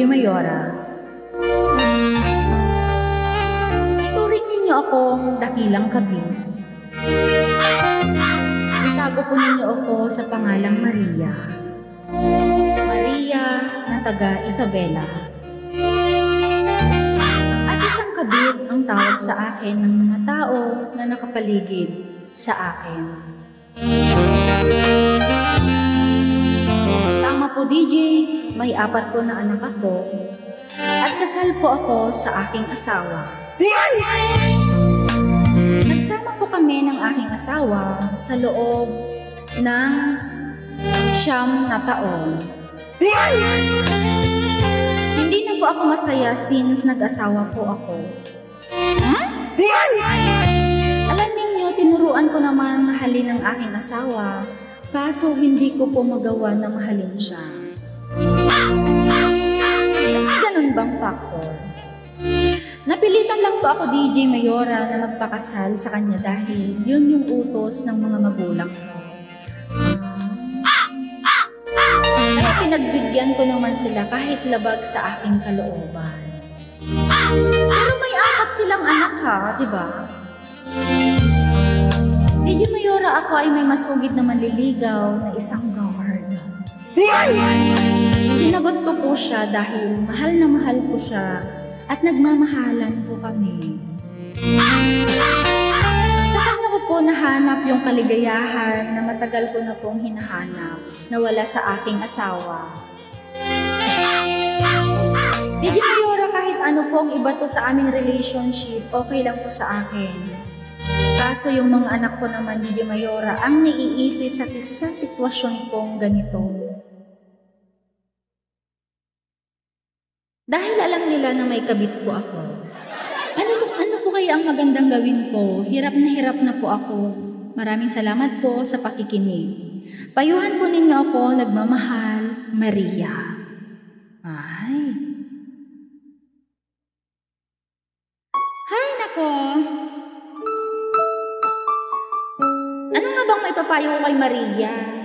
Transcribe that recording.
DJ Mayora. Ituring ninyo akong dakilang kabit. Itago po ninyo ako sa pangalang Maria. Maria na taga Isabela. At isang kabit ang tawag sa akin ng mga tao na nakapaligid sa akin. Tama po DJ, may 4 po na anak ako at kasal po ako sa aking asawa. Nagsama po kami ng aking asawa sa loob ng 9 na taon. Hindi na po ako masaya since nag-asawa po ako. Alam ninyo, tinuruan ko naman mahalin ang aking asawa, kaso hindi ko po magawa na mahalin siya. Ganun bang factor? Napilitan lang po ako DJ Mayora na magpakasal sa kanya dahil yun yung utos ng mga magulang ko. Kaya pinagbigyan ko naman sila kahit labag sa aking kalooban. Pero may 4 silang anak ha, di ba? DJ Mayora, ako ay may masugid na manliligaw na isang guard. Sinagot ko po siya dahil mahal na mahal ko siya at nagmamahalan po kami. Sa kanya ko po nahanap yung kaligayahan na matagal ko na pong hinahanap na wala sa aking asawa. DJ Mayora, kahit ano pong iba to sa aming relationship, okay lang po sa akin. Kaso yung mga anak ko naman, DJ Mayora, ang naiipit sa sitwasyon kong ganito. Dahil alam nila na may kabit po ako. Ano po kaya ang magandang gawin ko? Hirap na po ako. Maraming salamat po sa pakikinig. Payuhan po ninyo ako, nagmamahal, Maria. Ay. Hay nako. Ano nga bang may papayo ko kay Maria?